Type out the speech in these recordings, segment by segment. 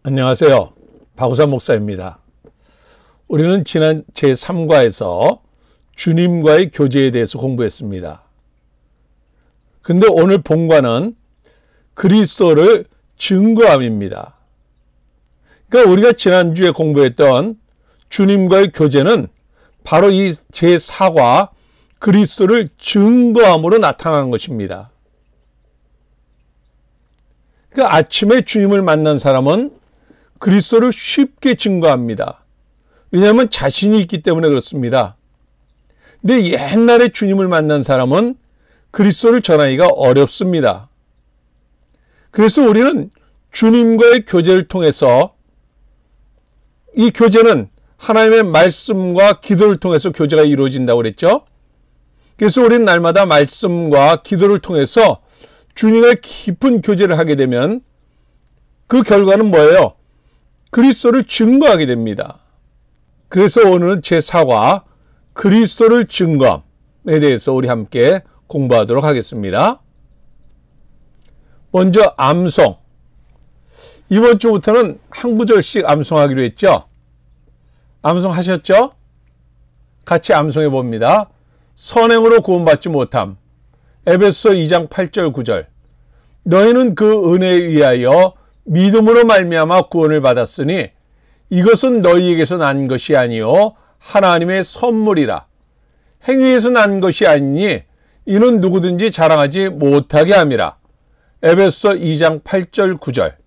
안녕하세요. 박우산 목사입니다. 우리는 지난 제3과에서 주님과의 교제에 대해서 공부했습니다. 그런데 오늘 본과는 그리스도를 증거함입니다. 그러니까 우리가 지난주에 공부했던 주님과의 교제는 바로 이 제4과 그리스도를 증거함으로 나타난 것입니다. 그러니까 아침에 주님을 만난 사람은 그리스도를 쉽게 증거합니다. 왜냐하면 자신이 있기 때문에 그렇습니다. 근데 옛날에 주님을 만난 사람은 그리스도를 전하기가 어렵습니다. 그래서 우리는 주님과의 교제를 통해서, 이 교제는 하나님의 말씀과 기도를 통해서 교제가 이루어진다고 그랬죠. 그래서 우리는 날마다 말씀과 기도를 통해서 주님과 깊은 교제를 하게 되면 그 결과는 뭐예요? 그리스도를 증거하게 됩니다. 그래서 오늘은 제4과 그리스도를 증거함에 대해서 우리 함께 공부하도록 하겠습니다. 먼저 암송. 이번 주부터는 한 구절씩 암송하기로 했죠. 암송하셨죠? 같이 암송해 봅니다. 선행으로 구원받지 못함. 에베소서 2장 8절 9절. 너희는 그 은혜에 의하여 믿음으로 말미암아 구원을 받았으니 이것은 너희에게서 난 것이 아니요 하나님의 선물이라. 행위에서 난 것이 아니니 이는 누구든지 자랑하지 못하게 함이라. 에베소서 2장 8절 9절.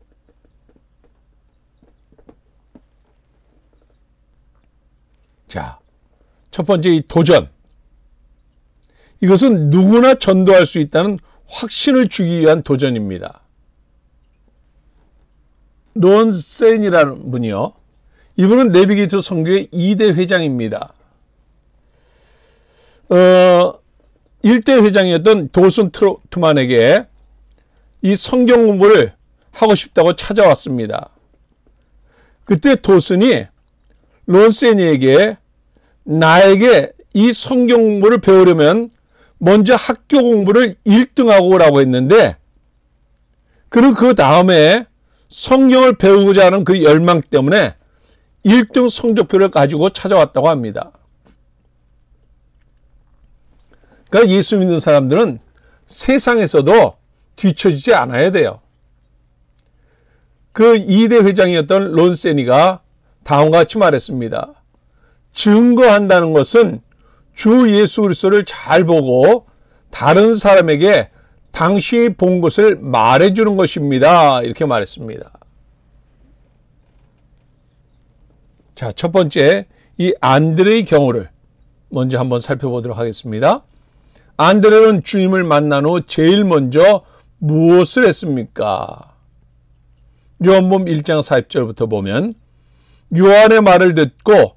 자, 첫 번째 이 도전. 이것은 누구나 전도할 수 있다는 확신을 주기 위한 도전입니다. 론센이라는 분이요. 이분은 내비게이터 선교회 2대 회장입니다. 1대 회장이었던 도슨 트루먼에게 이 성경 공부를 하고 싶다고 찾아왔습니다. 그때 도슨이 론센이에게 나에게 이 성경 공부를 배우려면 먼저 학교 공부를 1등하고 오라고 했는데, 그리고 그 다음에 성경을 배우고자 하는 그 열망 때문에 1등 성적표를 가지고 찾아왔다고 합니다. 그러니까 예수 믿는 사람들은 세상에서도 뒤처지지 않아야 돼요. 그 2대 회장이었던 론세니가 다음과 같이 말했습니다. 증거한다는 것은 주 예수 그리스도를 잘 보고 다른 사람에게 당신이 본 것을 말해주는 것입니다. 이렇게 말했습니다. 자, 첫 번째 이 안드레의 경우를 먼저 한번 살펴보도록 하겠습니다. 안드레는 주님을 만난 후 제일 먼저 무엇을 했습니까? 요한복음 1장 40절부터 보면 요한의 말을 듣고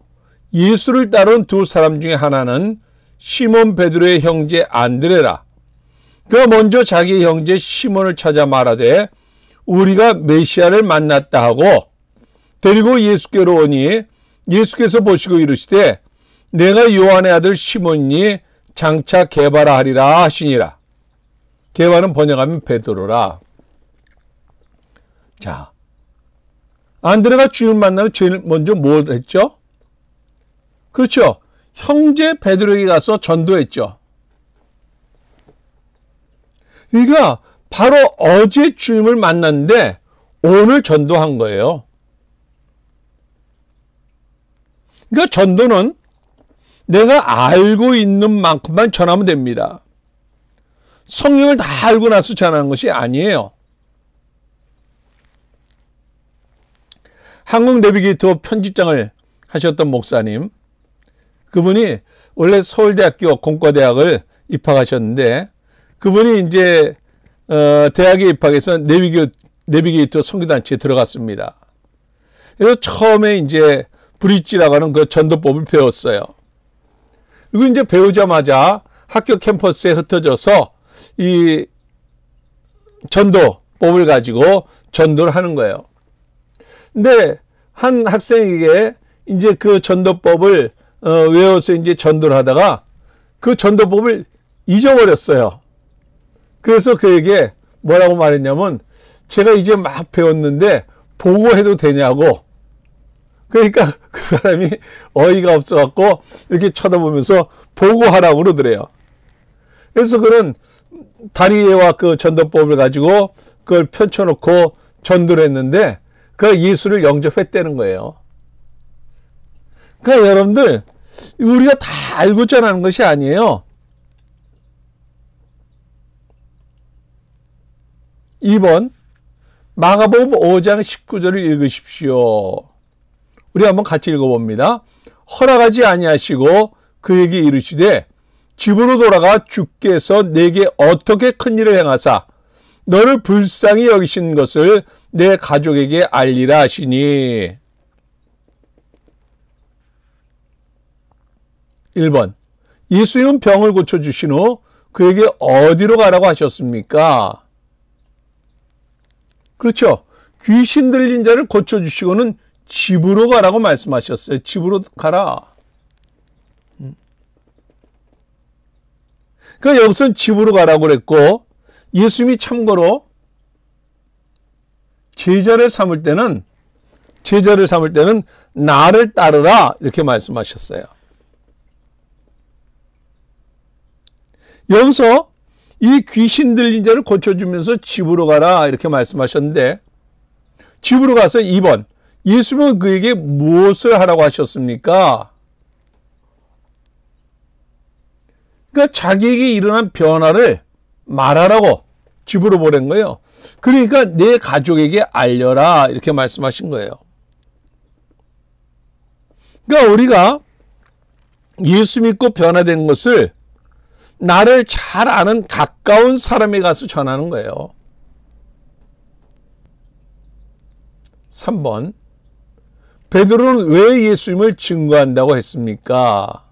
예수를 따른 두 사람 중에 하나는 시몬 베드로의 형제 안드레라. 그가 먼저 자기 형제 시몬을 찾아 말하되 우리가 메시아를 만났다 하고 데리고 예수께로 오니 예수께서 보시고 이르시되 내가 요한의 아들 시몬이니 장차 게바라 하리라 하시니라. 게바는 번역하면 베드로라. 자, 안드레가 주님을 만나면 제일 먼저 뭘 했죠? 그렇죠. 형제 베드로에게 가서 전도했죠. 그러니까 바로 어제 주님을 만났는데 오늘 전도한 거예요. 그러니까 전도는 내가 알고 있는 만큼만 전하면 됩니다. 성경을 다 알고 나서 전하는 것이 아니에요. 한국 내비게이터 편집장을 하셨던 목사님, 그분이 원래 서울대학교 공과대학을 입학하셨는데 그분이 이제 대학에 입학해서 내비게이터 선교단체에 들어갔습니다. 그래서 처음에 이제 브릿지라고 하는 그 전도법을 배웠어요. 그리고 이제 배우자마자 학교 캠퍼스에 흩어져서 이 전도법을 가지고 전도를 하는 거예요. 근데 한 학생에게 이제 그 전도법을 외워서 이제 전도를 하다가 그 전도법을 잊어버렸어요. 그래서 그에게 뭐라고 말했냐면 제가 이제 막 배웠는데 보고해도 되냐고. 그러니까 그 사람이 어이가 없어갖고 이렇게 쳐다보면서 보고하라고 그러더래요. 그래서 그런 다리와 그 전도법을 가지고 그걸 펼쳐놓고 전도를 했는데 그 예수를 영접했다는 거예요. 그러니까 여러분들, 우리가 다 알고 전하는 것이 아니에요. 2번, 마가복음 5장 19절을 읽으십시오. 우리 한번 같이 읽어봅니다. 허락하지 아니하시고 그에게 이르시되 집으로 돌아가 주께서 내게 어떻게 큰 일을 행하사 너를 불쌍히 여기신 것을 내 가족에게 알리라 하시니. 1번, 예수님은 병을 고쳐주신 후 그에게 어디로 가라고 하셨습니까? 그렇죠. 귀신 들린 자를 고쳐주시고는 집으로 가라고 말씀하셨어요. 집으로 가라. 그러니까 여기서는 집으로 가라고 그랬고, 예수님이 참고로 제자를 삼을 때는 나를 따르라 이렇게 말씀하셨어요. 여기서 이 귀신 들린 자를 고쳐주면서 집으로 가라 이렇게 말씀하셨는데, 집으로 가서 2번, 예수님은 그에게 무엇을 하라고 하셨습니까? 그러니까 자기에게 일어난 변화를 말하라고 집으로 보낸 거예요. 그러니까 내 가족에게 알려라 이렇게 말씀하신 거예요. 그러니까 우리가 예수 믿고 변화된 것을 나를 잘 아는 가까운 사람에 가서 전하는 거예요. 3번, 베드로는 왜 예수님을 증거한다고 했습니까?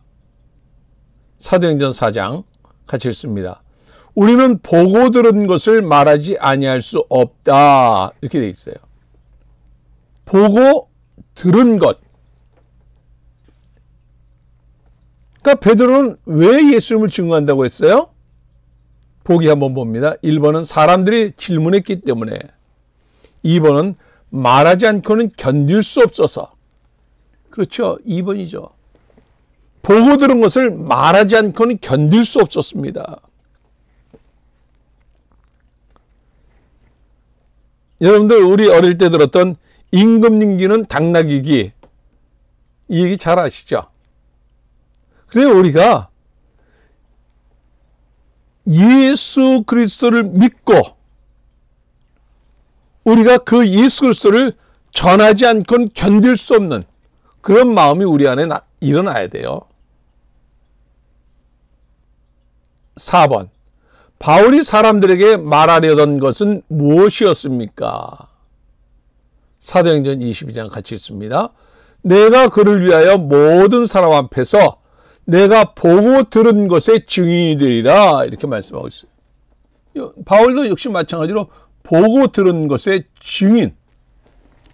사도행전 4장 같이 읽습니다. 우리는 보고 들은 것을 말하지 아니할 수 없다 이렇게 돼 있어요. 보고 들은 것. 그러니까 베드로는 왜 예수님을 증거한다고 했어요? 보기 한번 봅니다. 1번은 사람들이 질문했기 때문에, 2번은 말하지 않고는 견딜 수 없어서. 그렇죠. 2번이죠. 보고 들은 것을 말하지 않고는 견딜 수 없었습니다. 여러분들, 우리 어릴 때 들었던 임금님기는 당나귀기, 이 얘기 잘 아시죠? 그래서 우리가 예수 그리스도를 믿고 우리가 그 예수 그리스도를 전하지 않고는 견딜 수 없는 그런 마음이 우리 안에 일어나야 돼요. 4번, 바울이 사람들에게 말하려던 것은 무엇이었습니까? 사도행전 22장 같이 읽습니다. 내가 그를 위하여 모든 사람 앞에서 내가 보고 들은 것의 증인이 되리라 이렇게 말씀하고 있어요. 바울도 역시 마찬가지로 보고 들은 것의 증인이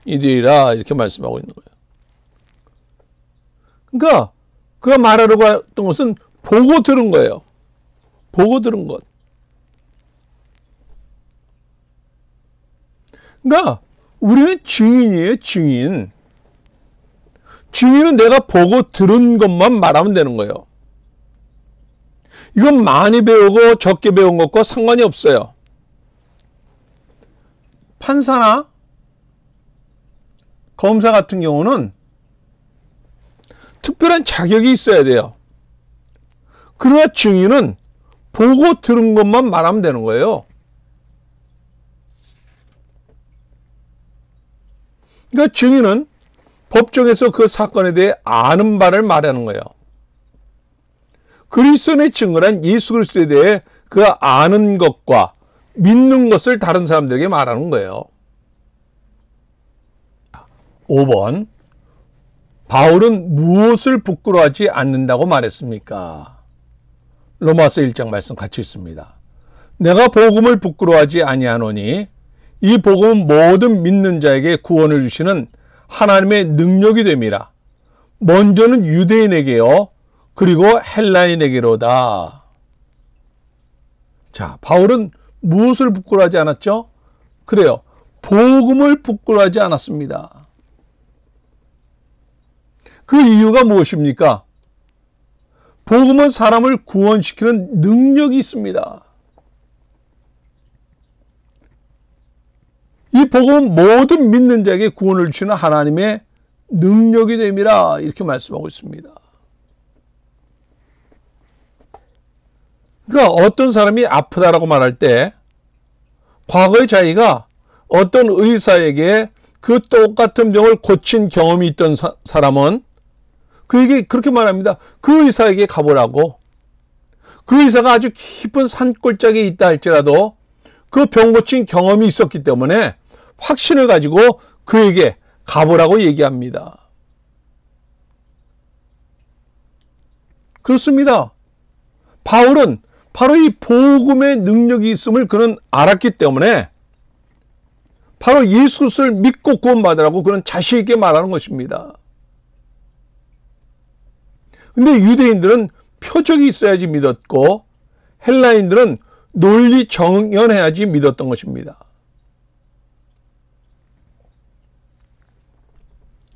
되리라 이렇게 말씀하고 있는 거예요. 그러니까 그가 말하려고 했던 것은 보고 들은 거예요. 보고 들은 것. 그러니까 우리는 증인이에요. 증인. 증인은 내가 보고 들은 것만 말하면 되는 거예요. 이건 많이 배우고 적게 배운 것과 상관이 없어요. 판사나 검사 같은 경우는 특별한 자격이 있어야 돼요. 그러나 증인은 보고 들은 것만 말하면 되는 거예요. 그러니까 증인은 법정에서 그 사건에 대해 아는 바를 말하는 거예요. 그리스도의 증거란 예수 그리스도에 대해 그 아는 것과 믿는 것을 다른 사람들에게 말하는 거예요. 5번, 바울은 무엇을 부끄러워하지 않는다고 말했습니까? 로마서 1장 말씀 같이 있습니다. 내가 복음을 부끄러워하지 아니하노니 이 복음은 모든 믿는 자에게 구원을 주시는 하나님의 능력이 됨이라. 먼저는 유대인에게요, 그리고 헬라인에게로다. 자, 바울은 무엇을 부끄러워하지 않았죠? 그래요. 복음을 부끄러워하지 않았습니다. 그 이유가 무엇입니까? 복음은 사람을 구원시키는 능력이 있습니다. 이 복음은 모든 믿는 자에게 구원을 주시는 하나님의 능력이 됨이라 이렇게 말씀하고 있습니다. 그러니까 어떤 사람이 아프다라고 말할 때 과거에 자기가 어떤 의사에게 그 똑같은 병을 고친 경험이 있던 사람은 그에게 그렇게 말합니다. 그 의사에게 가보라고. 그 의사가 아주 깊은 산골짜기에 있다 할지라도 그 병 고친 경험이 있었기 때문에 확신을 가지고 그에게 가보라고 얘기합니다. 그렇습니다. 바울은 바로 이 복음의 능력이 있음을 그는 알았기 때문에 바로 예수 그리스도를 믿고 구원받으라고 그는 자신 있게 말하는 것입니다. 근데 유대인들은 표적이 있어야지 믿었고 헬라인들은 논리 정연해야지 믿었던 것입니다.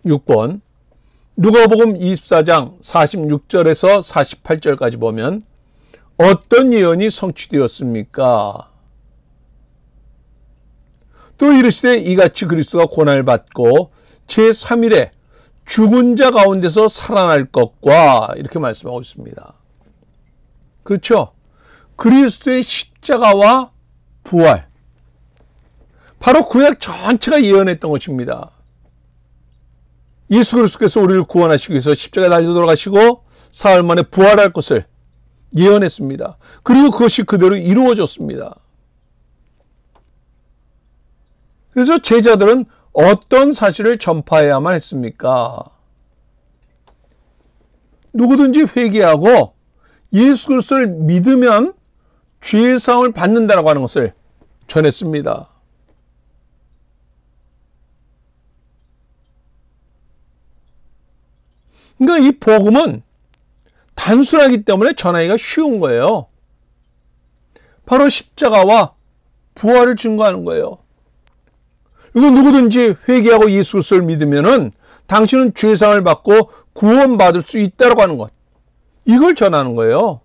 6번 누가복음 24장 46절에서 48절까지 보면 어떤 예언이 성취되었습니까? 또 이르시되 이같이 그리스도가 고난을 받고 제3일에 죽은 자 가운데서 살아날 것과 이렇게 말씀하고 있습니다. 그렇죠? 그리스도의 십자가와 부활, 바로 구약 전체가 예언했던 것입니다. 예수 그리스도께서 우리를 구원하시기 위해서 십자가에 달려 돌아가시고 사흘 만에 부활할 것을 예언했습니다. 그리고 그것이 그대로 이루어졌습니다. 그래서 제자들은 어떤 사실을 전파해야만 했습니까? 누구든지 회개하고 예수 그리스도를 믿으면 죄의 사함을 받는다라고 하는 것을 전했습니다. 그러니까 이 복음은 단순하기 때문에 전하기가 쉬운 거예요. 바로 십자가와 부활을 증거하는 거예요. 이거 누구든지 회개하고 예수 그리스도를 믿으면은 당신은 죄사함을 받고 구원받을 수 있다고 하는 것. 이걸 전하는 거예요.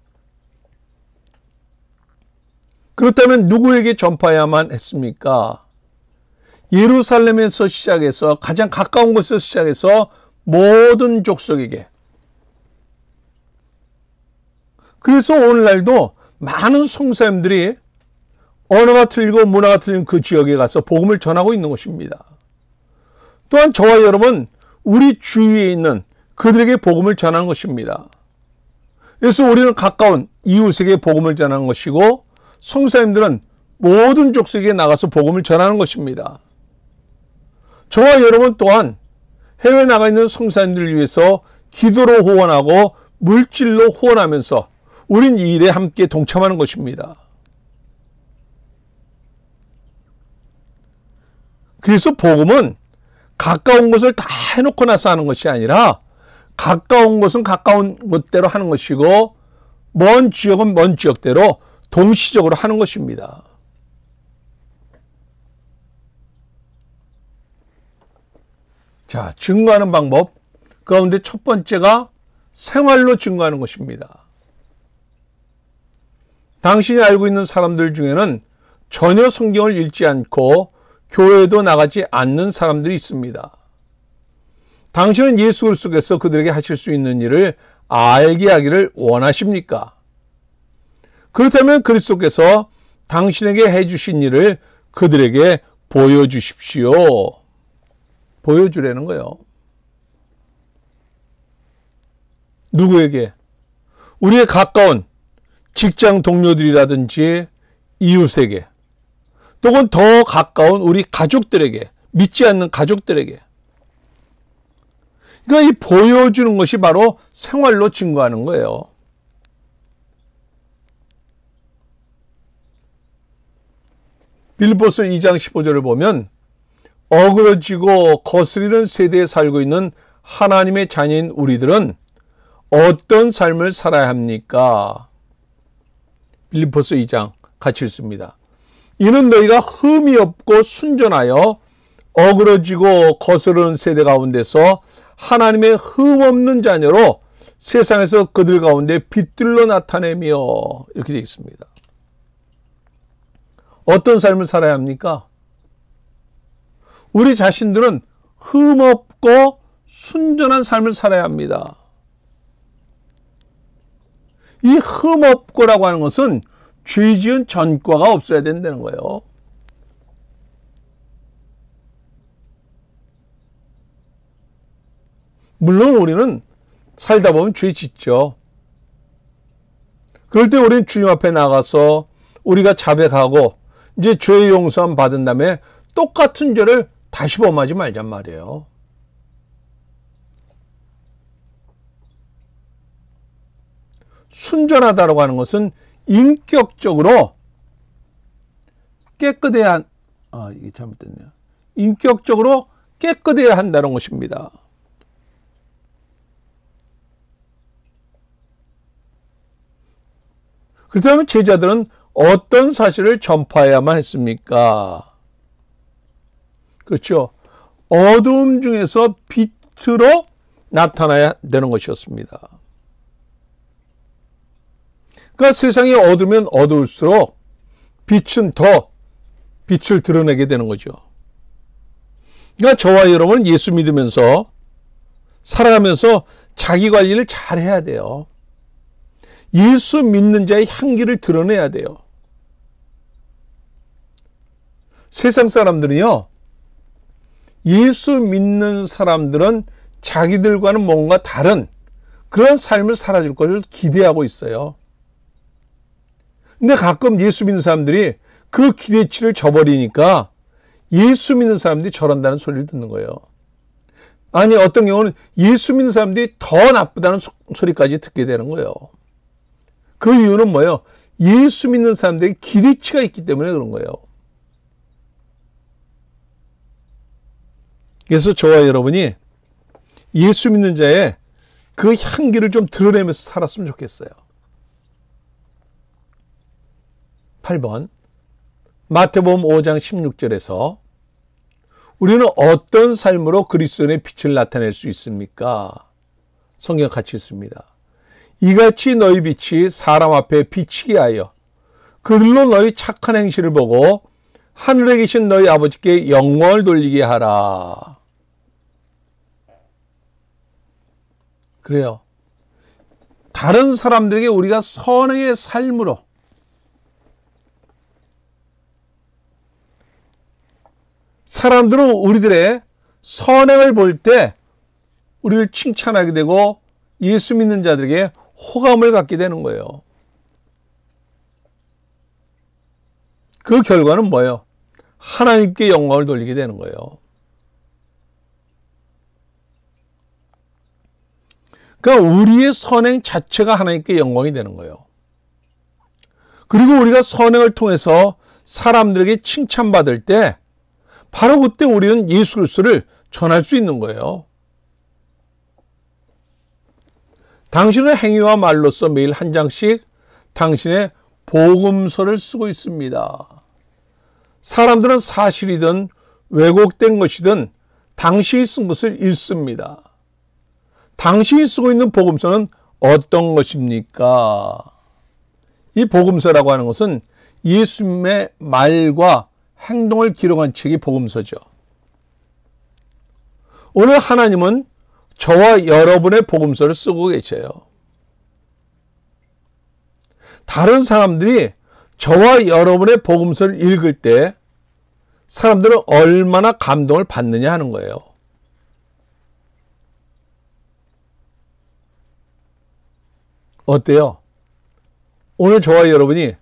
그렇다면 누구에게 전파해야만 했습니까? 예루살렘에서 시작해서 가장 가까운 곳에서 시작해서 모든 족속에게. 그래서 오늘날도 많은 성사님들이 언어가 틀리고 문화가 틀린 그 지역에 가서 복음을 전하고 있는 것입니다. 또한 저와 여러분, 우리 주위에 있는 그들에게 복음을 전하는 것입니다. 그래서 우리는 가까운 이웃에게 복음을 전하는 것이고 성사님들은 모든 족속에게 나가서 복음을 전하는 것입니다. 저와 여러분 또한 해외에 나가 있는 성사님들을 위해서 기도로 후원하고 물질로 후원하면서 우린 이 일에 함께 동참하는 것입니다. 그래서 복음은 가까운 것을 다 해놓고 나서 하는 것이 아니라 가까운 것은 가까운 것대로 하는 것이고 먼 지역은 먼 지역대로 동시적으로 하는 것입니다. 자, 증거하는 방법 가운데 첫 번째가 생활로 증거하는 것입니다. 당신이 알고 있는 사람들 중에는 전혀 성경을 읽지 않고 교회도 나가지 않는 사람들이 있습니다. 당신은 예수 그리스도께서 그들에게 하실 수 있는 일을 알게 하기를 원하십니까? 그렇다면 그리스도께서 당신에게 해주신 일을 그들에게 보여주십시오. 보여주라는 거예요. 누구에게? 우리의 가까운 직장 동료들이라든지 이웃에게, 또는 더 가까운 우리 가족들에게, 믿지 않는 가족들에게. 그러니까 이 보여주는 것이 바로 생활로 증거하는 거예요. 빌립보서 2장 15절을 보면 어그러지고 거스리는 세대에 살고 있는 하나님의 자녀인 우리들은 어떤 삶을 살아야 합니까? 빌립보서 2장 같이 읽습니다. 이는 너희가 흠이 없고 순전하여 어그러지고 거스르는 세대 가운데서 하나님의 흠 없는 자녀로 세상에서 그들 가운데 빛들로 나타내며, 이렇게 되어 있습니다. 어떤 삶을 살아야 합니까? 우리 자신들은 흠 없고 순전한 삶을 살아야 합니다. 이 흠 없고라고 하는 것은 죄 지은 전과가 없어야 된다는 거예요. 물론 우리는 살다 보면 죄 짓죠. 그럴 때 우리는 주님 앞에 나가서 우리가 자백하고 이제 죄 용서함 받은 다음에 똑같은 죄를 다시 범하지 말란 말이에요. 순전하다라고 하는 것은 인격적으로 깨끗해야 이게 잘못됐네요. 인격적으로 깨끗해야 한다는 것입니다. 그렇다면 제자들은 어떤 사실을 전파해야만 했습니까? 그렇죠. 어두움 중에서 빛으로 나타나야 되는 것이었습니다. 그러니까 세상이 어두우면 어두울수록 빛은 더 빛을 드러내게 되는 거죠. 그러니까 저와 여러분은 예수 믿으면서 살아가면서 자기 관리를 잘 해야 돼요. 예수 믿는 자의 향기를 드러내야 돼요. 세상 사람들은요, 예수 믿는 사람들은 자기들과는 뭔가 다른 그런 삶을 살아줄 것을 기대하고 있어요. 근데 가끔 예수 믿는 사람들이 그 기대치를 저버리니까 예수 믿는 사람들이 저런다는 소리를 듣는 거예요. 아니, 어떤 경우는 예수 믿는 사람들이 더 나쁘다는 소리까지 듣게 되는 거예요. 그 이유는 뭐예요? 예수 믿는 사람들이 기대치가 있기 때문에 그런 거예요. 그래서 저와 여러분이 예수 믿는 자의 그 향기를 좀 드러내면서 살았으면 좋겠어요. 8번 마태복음 5장 16절에서 우리는 어떤 삶으로 그리스도의 빛을 나타낼 수 있습니까? 성경 같이 읽습니다. 이같이 너희 빛이 사람 앞에 비치게 하여 그들로 너희 착한 행실을 보고 하늘에 계신 너희 아버지께 영광을 돌리게 하라. 그래요. 다른 사람들에게 우리가 선행의 삶으로 사람들은 우리들의 선행을 볼 때 우리를 칭찬하게 되고 예수 믿는 자들에게 호감을 갖게 되는 거예요. 그 결과는 뭐예요? 하나님께 영광을 돌리게 되는 거예요. 그러니까 우리의 선행 자체가 하나님께 영광이 되는 거예요. 그리고 우리가 선행을 통해서 사람들에게 칭찬받을 때 바로 그때 우리는 예수 그리스도를 전할 수 있는 거예요. 당신의 행위와 말로써 매일 한 장씩 당신의 복음서를 쓰고 있습니다. 사람들은 사실이든 왜곡된 것이든 당신이 쓴 것을 읽습니다. 당신이 쓰고 있는 복음서는 어떤 것입니까? 이 복음서라고 하는 것은 예수님의 말과 행동을 기록한 책이 복음서죠. 오늘 하나님은 저와 여러분의 복음서를 쓰고 계셔요. 다른 사람들이 저와 여러분의 복음서를 읽을 때 사람들은 얼마나 감동을 받느냐 하는 거예요. 어때요? 오늘 저와 여러분이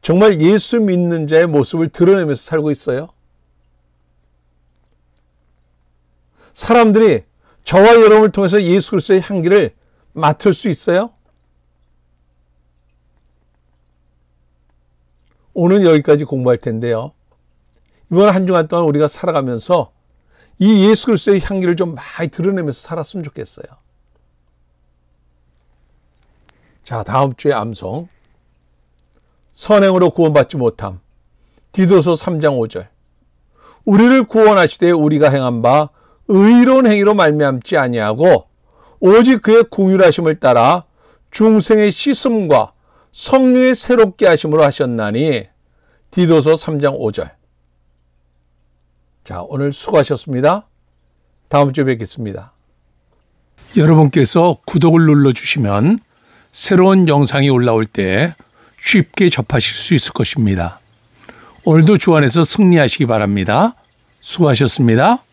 정말 예수 믿는 자의 모습을 드러내면서 살고 있어요? 사람들이 저와 여러분을 통해서 예수 그리스도의 향기를 맡을 수 있어요? 오늘 여기까지 공부할 텐데요. 이번 한 주간 동안 우리가 살아가면서 이 예수 그리스도의 향기를 좀 많이 드러내면서 살았으면 좋겠어요. 자, 다음 주에 암송. 선행으로 구원받지 못함. 디도서 3장 5절. 우리를 구원하시되 우리가 행한 바 의로운 행위로 말미암지 아니하고 오직 그의 긍휼하심을 따라 중생의 씻음과 성령의 새롭게 하심으로 하셨나니 디도서 3장 5절. 자, 오늘 수고하셨습니다. 다음 주에 뵙겠습니다. 여러분께서 구독을 눌러주시면 새로운 영상이 올라올 때 쉽게 접하실 수 있을 것입니다. 오늘도 주 안에서 승리하시기 바랍니다. 수고하셨습니다.